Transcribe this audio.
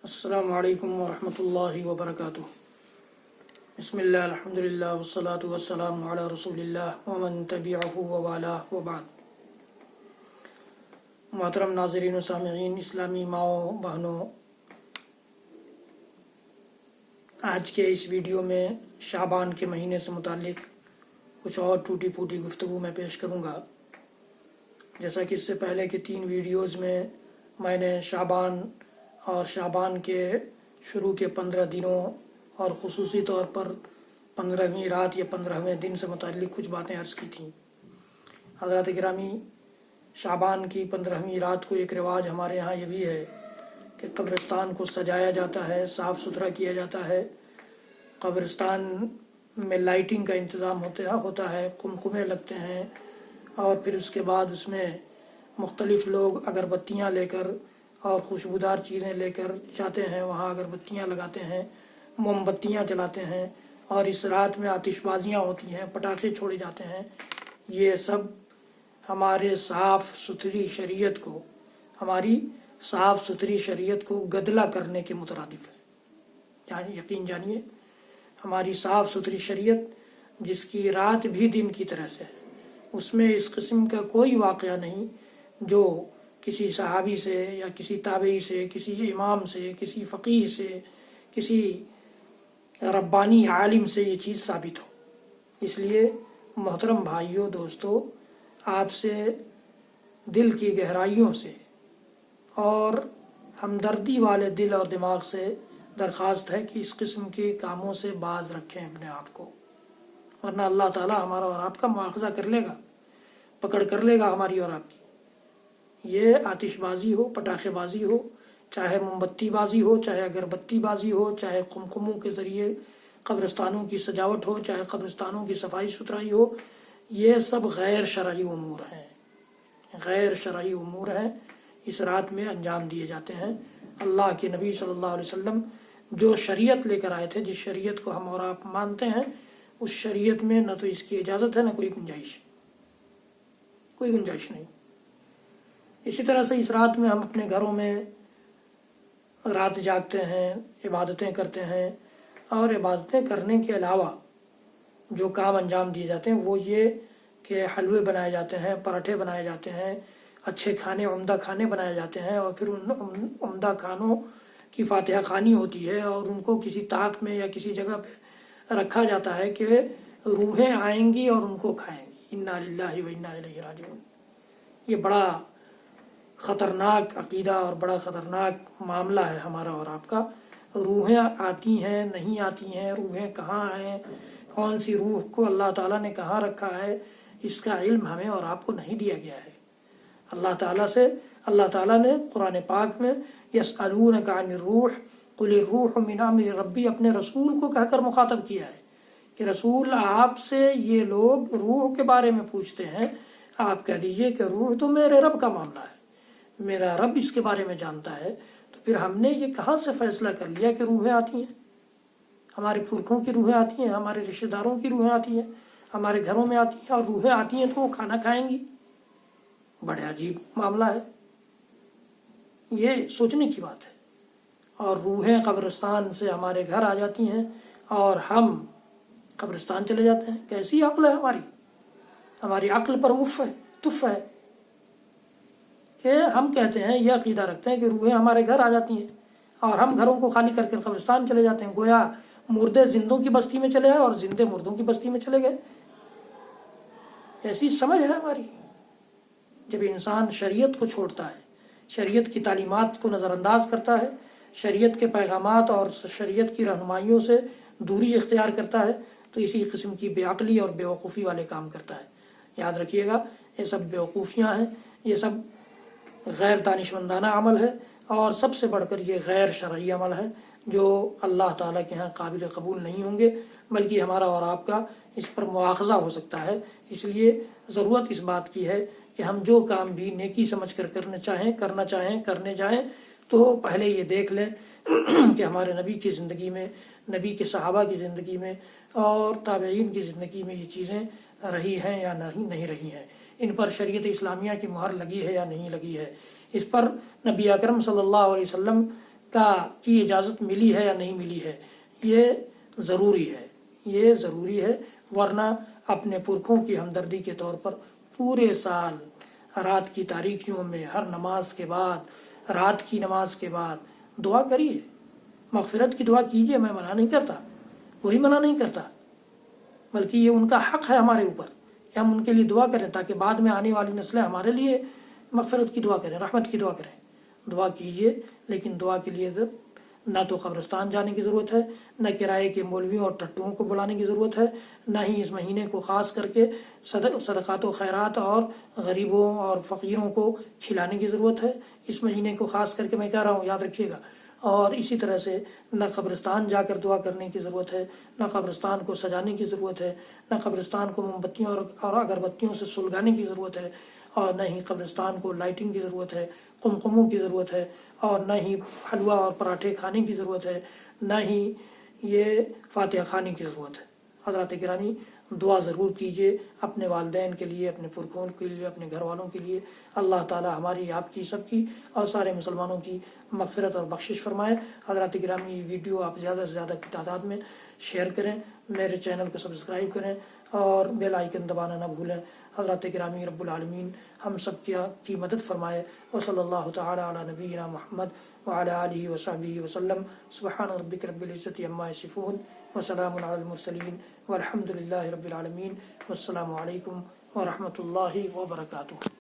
السلام علیکم ورحمۃ اللہ وبرکاتہ۔ بسم اللہ الحمد للہ والصلاة والسلام علی رسول اللہ ومن تبعہ ووالاہ وبعد۔ محترم ناظرین و سامعین، اسلامی ماؤں بہنوں، آج کے اس ویڈیو میں شعبان کے مہینے سے متعلق کچھ اور ٹوٹی پھوٹی گفتگو میں پیش کروں گا۔ جیسا کہ اس سے پہلے کے 3 ویڈیوز میں نے شعبان اور شعبان کے شروع کے 15 دنوں اور خصوصی طور پر 15ویں رات یا 15ویں دن سے متعلق کچھ باتیں عرض کی تھیں۔ حضرات گرامی، شعبان کی 15ویں رات کو ایک رواج ہمارے ہاں یہ بھی ہے کہ قبرستان کو سجایا جاتا ہے، صاف ستھرا کیا جاتا ہے، قبرستان میں لائٹنگ کا انتظام ہوتا ہے، قمقمے لگتے ہیں، اور پھر اس کے بعد اس میں مختلف لوگ اگربتیاں لے کر اور خوشبودار چیزیں لے کر جاتے ہیں، وہاں اگربتیاں لگاتے ہیں، موم بتیاں جلاتے ہیں، اور اس رات میں آتش بازیاں ہوتی ہیں، پٹاخے چھوڑے جاتے ہیں۔ یہ سب ہماری صاف ستھری شریعت کو گدلا کرنے کے مترادف ہے۔ یقین جانیے، ہماری صاف ستھری شریعت جس کی رات بھی دن کی طرح سے ہے، اس میں اس قسم کا کوئی واقعہ نہیں جو کسی صحابی سے یا کسی تابعی سے، کسی امام سے، کسی فقیہ سے، کسی ربانی عالم سے یہ چیز ثابت ہو۔ اس لیے محترم بھائیوں، دوستو، آپ سے دل کی گہرائیوں سے اور ہمدردی والے دل اور دماغ سے درخواست ہے کہ اس قسم کے کاموں سے باز رکھیں اپنے آپ کو، ورنہ اللہ تعالی ہمارا اور آپ کا مواخذہ کر لے گا، پکڑ کر لے گا ہماری اور آپ کی۔ یہ آتش بازی ہو، پٹاخے بازی ہو، چاہے موم بتی بازی ہو، چاہے اگربتی بازی ہو، چاہے قمقموں کے ذریعے قبرستانوں کی سجاوٹ ہو، چاہے قبرستانوں کی صفائی ستھرائی ہو، یہ سب غیر شرعی امور ہیں، اس رات میں انجام دیے جاتے ہیں۔ اللہ کے نبی صلی اللہ علیہ وسلم جو شریعت لے کر آئے تھے، جس شریعت کو ہم اور آپ مانتے ہیں، اس شریعت میں نہ تو اس کی اجازت ہے، نہ کوئی گنجائش نہیں۔ اسی طرح سے اس رات میں ہم اپنے گھروں میں رات جاگتے ہیں، عبادتیں کرتے ہیں، اور عبادتیں کرنے کے علاوہ جو کام انجام دیے جاتے ہیں وہ یہ کہ حلوے بنائے جاتے ہیں، پراٹھے بنائے جاتے ہیں، اچھے کھانے، عمدہ کھانے بنائے جاتے ہیں، اور پھر ان عمدہ کھانوں کی فاتحہ خوانی ہوتی ہے، اور ان کو کسی طاق میں یا کسی جگہ پہ رکھا جاتا ہے کہ روحیں آئیں گی اور ان کو کھائیں گی۔ انا للہ و انا الیہ راجعون۔ یہ بڑا خطرناک عقیدہ اور بڑا خطرناک معاملہ ہے ہمارا اور آپ کا۔ روحیں آتی ہیں، نہیں آتی ہیں، روحیں کہاں ہیں، کون سی روح کو اللہ تعالیٰ نے کہاں رکھا ہے، اس کا علم ہمیں اور آپ کو نہیں دیا گیا ہے۔ اللہ تعالیٰ نے قرآن پاک میں یسألونک عن الروح قل الروح من امر ربی اپنے رسول کو کہہ کر مخاطب کیا ہے کہ رسول، آپ سے یہ لوگ روح کے بارے میں پوچھتے ہیں، آپ کہہ دیجئے کہ روح تو میرے رب کا معاملہ ہے، میرا رب اس کے بارے میں جانتا ہے۔ تو پھر ہم نے یہ کہاں سے فیصلہ کر لیا کہ روحیں آتی ہیں؟ ہمارے پرکھوں کی روحیں آتی ہیں، ہمارے رشتہ داروں کی روحیں آتی ہیں، ہمارے گھروں میں آتی ہیں، اور روحیں آتی ہیں تو وہ کھانا کھائیں گی؟ بڑے عجیب معاملہ ہے، یہ سوچنے کی بات ہے۔ اور روحیں قبرستان سے ہمارے گھر آ جاتی ہیں اور ہم قبرستان چلے جاتے ہیں۔ کیسی عقل ہے ہماری عقل پر تف ہے کہ ہم کہتے ہیں، یہ عقیدہ رکھتے ہیں کہ روحیں ہمارے گھر آ جاتی ہیں اور ہم گھروں کو خالی کر کے قبرستان چلے جاتے ہیں، گویا مردے زندوں کی بستی میں چلے آئے اور زندے مردوں کی بستی میں چلے گئے۔ ایسی سمجھ ہے ہماری؟ جب انسان شریعت کو چھوڑتا ہے، شریعت کی تعلیمات کو نظر انداز کرتا ہے، شریعت کے پیغامات اور شریعت کی رہنمائیوں سے دوری اختیار کرتا ہے، تو اسی قسم کی بے عقلی اور بے وقوفی والے کام کرتا ہے۔ یاد رکھیے گا، یہ سب بے وقوفیاں ہیں، یہ سب غیر دانشمندانہ عمل ہے، اور سب سے بڑھ کر یہ غیر شرعی عمل ہے جو اللہ تعالیٰ کے ہاں قابل قبول نہیں ہوں گے، بلکہ ہمارا اور آپ کا اس پر مواخذہ ہو سکتا ہے۔ اس لیے ضرورت اس بات کی ہے کہ ہم جو کام بھی نیکی سمجھ کر کرنے جائیں تو پہلے یہ دیکھ لیں کہ ہمارے نبی کی زندگی میں، نبی کے صحابہ کی زندگی میں اور تابعین کی زندگی میں یہ چیزیں رہی ہیں یا نہیں رہی ہیں، ان پر شریعت اسلامیہ کی مہر لگی ہے یا نہیں لگی ہے، اس پر نبی اکرم صلی اللہ علیہ وسلم کی اجازت ملی ہے یا نہیں ملی ہے، یہ ضروری ہے، یہ ضروری ہے، ورنہ اپنے پرکھوں کی ہمدردی کے طور پر پورے سال رات کی تاریکیوں میں ہر نماز کے بعد، رات کی نماز کے بعد دعا کریے، مغفرت کی دعا کیجیے۔ میں منع نہیں کرتا، کوئی منع نہیں کرتا، بلکہ یہ ان کا حق ہے ہمارے اوپر کہ ہم ان کے لیے دعا کریں، تاکہ بعد میں آنے والی نسلیں ہمارے لیے مغفرت کی دعا کریں، رحمت کی دعا کریں۔ دعا کیجیے، لیکن دعا کے لیے نہ تو قبرستان جانے کی ضرورت ہے، نہ کرائے کے مولویوں اور ٹٹوؤں کو بلانے کی ضرورت ہے، نہ ہی اس مہینے کو خاص کر کے صدقات و خیرات اور غریبوں اور فقیروں کو کھلانے کی ضرورت ہے۔ اس مہینے کو خاص کر کے میں کہہ رہا ہوں، یاد رکھیے گا۔ اور اسی طرح سے نہ قبرستان جا کر دعا کرنے کی ضرورت ہے، نہ قبرستان کو سجانے کی ضرورت ہے، نہ قبرستان کو موم بتیوں اور اگربتیوں سے سلگانے کی ضرورت ہے، اور نہ ہی قبرستان کو لائٹنگ کی ضرورت ہے، قمقموں کی ضرورت ہے، اور نہ ہی حلوہ اور پراٹھے کھانے کی ضرورت ہے، نہ ہی یہ فاتحہ کھانے کی ضرورت ہے۔ حضرات گرامی، دعا ضرور کیجیے اپنے والدین کے لیے، اپنے پرکھوں کے لیے، اپنے گھر والوں کے لیے۔ اللہ تعالی ہماری، آپ کی، سب کی اور سارے مسلمانوں کی مغفرت اور بخشش فرمائے۔ حضرات گرامی، یہ ویڈیو آپ زیادہ سے زیادہ کی تعداد میں شیئر کریں، میرے چینل کو سبسکرائب کریں اور بیل آئیکن دبانا نہ بھولیں۔ حضرات گرامی، رب العالمین ہم سب کی مدد فرمائے۔ وصلی اللہ تعالی علی نبینا محمد وعلی آلہ وصحبہ وسلم۔ سبحان ربک رب العزۃ عما یصفون وسلام علی المرسلین والحمد للہ رب العالمین۔ والسلام علیکم ورحمۃ اللہ وبرکاتہ۔